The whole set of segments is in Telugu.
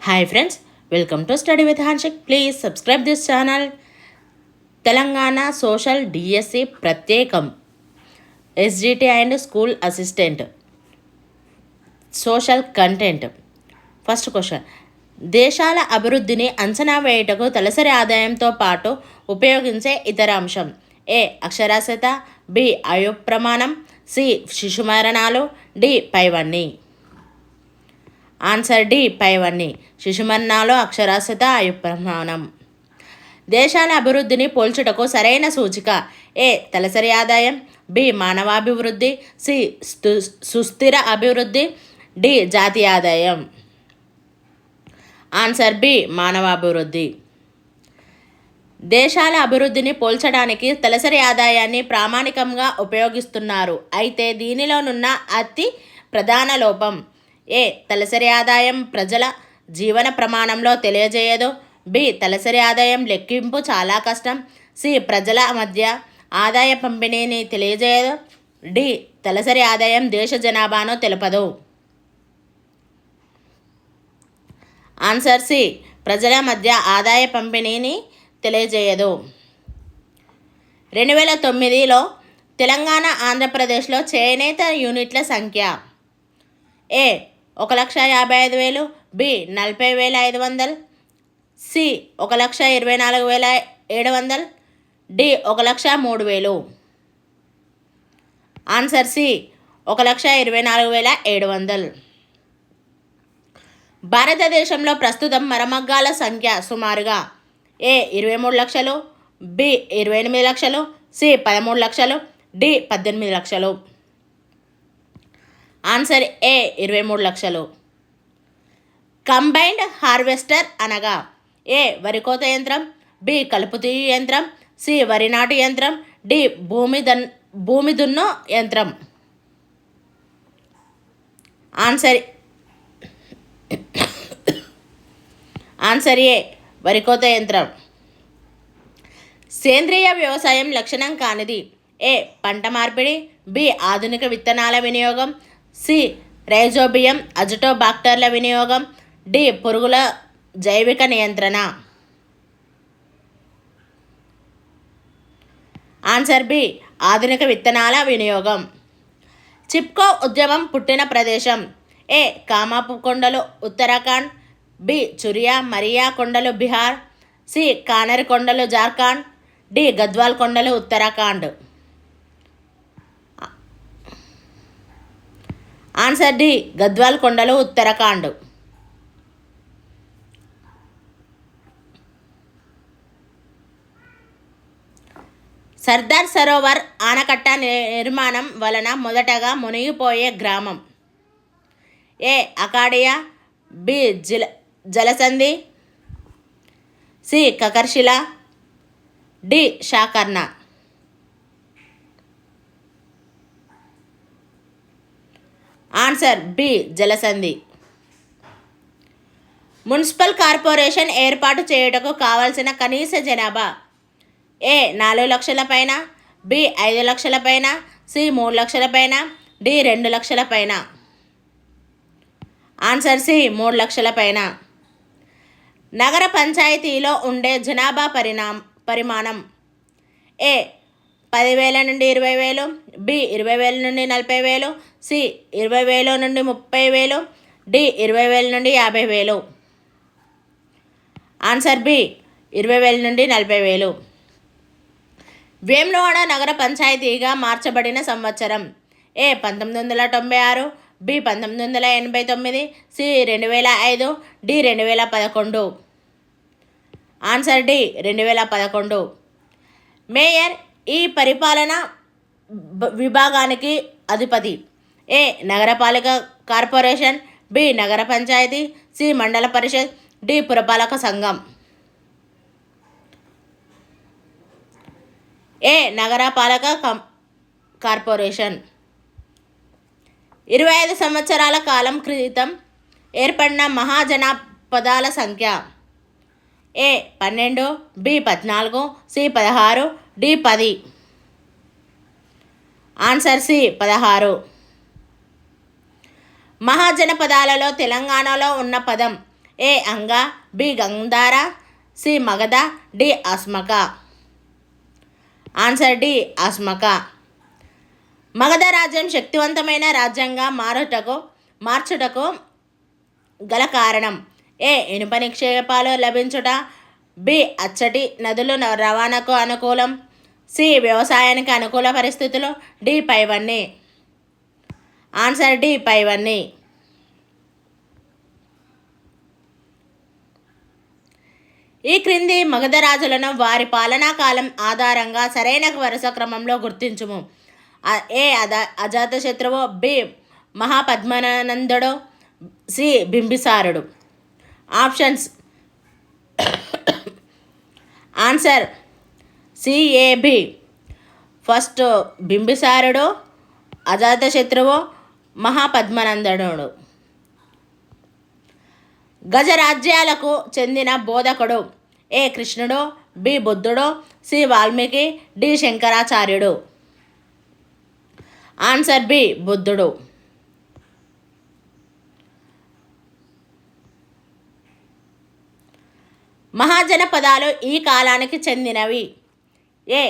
Hi friends, welcome to Study with Hanshik. Please subscribe this channel. Telangana social DSC ప్రత్యేకం SGT and school assistant social content. First question, దేశాల అభివృద్ధిని అంచనా వేయుటకు తలసరి ఆదాయంతో పాటు ఉపయోగించే ఇతర అంశం. ఏ అక్షరాస్యత, బి ఆయు ప్రమాణం, సి శిశు మరణాలు, డి పైవన్నీ. ఆన్సర్ డి పైవన్నీ. శిశుమరణాలు, అక్షరాస్యత, ఆయు ప్రమాణం. దేశాల అభివృద్ధిని పోల్చుటకు సరైన సూచిక. ఏ తలసరి ఆదాయం, బి మానవాభివృద్ధి, సి సుస్థిర అభివృద్ధి, డి జాతీయ ఆదాయం. ఆన్సర్ బి మానవాభివృద్ధి. దేశాల అభివృద్ధిని పోల్చడానికి తలసరి ఆదాయాన్ని ప్రామాణికంగా ఉపయోగిస్తున్నారు. అయితే దీనిలోనున్న అతి ప్రధాన లోపం. ఏ తలసరి ఆదాయం ప్రజల జీవన ప్రమాణంలో తెలియజేయదు, బి తలసరి ఆదాయం లెక్కింపు చాలా కష్టం, సి ప్రజల మధ్య ఆదాయ పంపిణీని తెలియజేయదు, డి తలసరి ఆదాయం దేశ జనాభాను తెలుపదు. ఆన్సర్ సి ప్రజల మధ్య ఆదాయ పంపిణీని తెలియజేయదు. 2009లో తెలంగాణ ఆంధ్రప్రదేశ్లో చేనేత యూనిట్ల సంఖ్య. A 1,55,000, B 40,500, C 1,24,700, D 1,03,000. Answer C 1,24,700. భారతదేశంలో ప్రస్తుతం మరమగ్గాల సంఖ్య సుమారుగా. ఏ 23 లక్షలు, బి 28 లక్షలు, సి 13 లక్షలు, డి 18 లక్షలు. ఆన్సర్ ఏ 23 లక్షలు. కంబైన్డ్ హార్వెస్టర్ అనగా. ఏ వరి కోత యంత్రం, బి కలుపు తీయు యంత్రం, సి వరి నాటు యంత్రం, డి భూమి దున్ను యంత్రం. ఆన్సర్ ఏ వరికోత యంత్రం. సేంద్రియ వ్యవసాయం లక్షణం కానిది. ఏ పంట మార్పిడి, బి ఆధునిక విత్తనాల వినియోగం, సి రైజోబియం అజిటోబాక్టర్ల వినియోగం, డి పురుగుల జైవిక నియంత్రణ. ఆన్సర్ బి ఆధునిక విత్తనాల వినియోగం. చిప్కో ఉద్యమం పుట్టిన ప్రదేశం. ఏ కామాపు కొండలు ఉత్తరాఖండ్, బి చురియా మరియా కొండలు బీహార్, సి కానరి కొండలు జార్ఖండ్, డి గద్వాల్ కొండలు ఉత్తరాఖండ్. ఆన్సర్ డి గద్వాల్ కొండలు ఉత్తరాఖండ్. సర్దార్ సరోవర్ ఆనకట్ట నిర్మాణం వలన మొదటగా మునిగిపోయే గ్రామం. ఏ అకాడియా, బి జలసంధి, సి కకర్షిల, డి షాకర్ణ. ఆన్సర్ బి జలసంధి. మున్సిపల్ కార్పొరేషన్ ఏర్పాటు చేయుటకు కావలసిన కనీస జనాభా. ఏ 4 లక్షల పైన, బి 5 లక్షల పైన, సి 3 లక్షల పైన, డి 2 లక్షల పైన. ఆన్సర్ సి 3 లక్షల పైన. నగర పంచాయతీలో ఉండే జనాభా పరిమాణం. ఏ 10,000 నుండి 20,000, బి 20,000 నుండి 40,000, సి 20,000 నుండి 30,000, డి 20,000 నుండి 50,000. ఆన్సర్ బి 20,000 నుండి 40,000. వేములవాడ నగర పంచాయతీగా మార్చబడిన సంవత్సరం. A 1996, B 1989, C 2005, D 2011. Answer D 2011. Mayor ఈ పరిపాలనా విభాగానికి అధిపతి. ఏ నగరపాలిక కార్పొరేషన్, బి నగర పంచాయతీ, సి మండల పరిషత్, డి పురపాలక సంఘం. ఏ నగరపాలక కార్పొరేషన్. 25 సంవత్సరాల కాలం క్రితం ఏర్పడిన మహాజనపదాల సంఖ్య. A 12, B 14, C 16, D 10. Answer C 16. మహాజనపదాలలో తెలంగాణలో ఉన్న పదం. A Anga, B Gandhara, C Magadha, D Asmaka. Answer D Asmaka. Magadha రాజ్యం శక్తివంతమైన రాజ్యంగా మార్చుటకు గల కారణం ఏ ఇనుప నిక్షేపాలు లభించుట, బి అచ్చటి నదులు రవాణాకు అనుకూలం, సి వ్యవసాయానికి అనుకూల పరిస్థితులు, డి పైవన్నీ. ఆన్సర్ డి పైవన్నీ. ఈ క్రింది మగధ రాజులను వారి పాలనా కాలం ఆధారంగా సరైన వరుస క్రమంలో గుర్తించుము. ఏ అజాతశత్రువు, బి మహాపద్మనందుడు, సి బింబిసారుడు. ఆప్షన్స్. Answer C A B. ఫస్ట్ బింబిసారుడు, అజాతశత్రువు, మహాపద్మనందనుడు. గజరాజ్యాలకు చెందిన బోధకుడు ఏ కృష్ణుడు, బి బుద్ధుడు, సి వాల్మీకి, డి శంకరాచార్యుడు. ఆన్సర్ బి బుద్ధుడు. మహాజనపదాలు ఈ కాలానికి చెందినవి. ఏ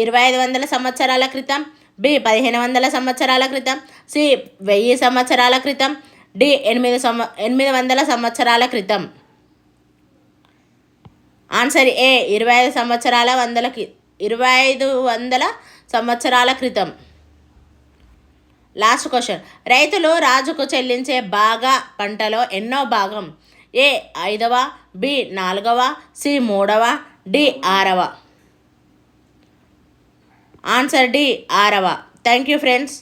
2500 సంవత్సరాల క్రితం, బి 1500 సంవత్సరాల క్రితం, సి 1000 సంవత్సరాల క్రితం, డి 800 సంవత్సరాల క్రితం. ఆన్సర్ ఏ 2500 సంవత్సరాల క్రితం. Last question. రైతులు రాజుకు చెల్లించే బాగా పంటలో ఎన్నో భాగం ఏ 5వ, బి 4వ, సి 3వ, డి 6వ. ఆన్సర్ డి 6వ. Thank you friends.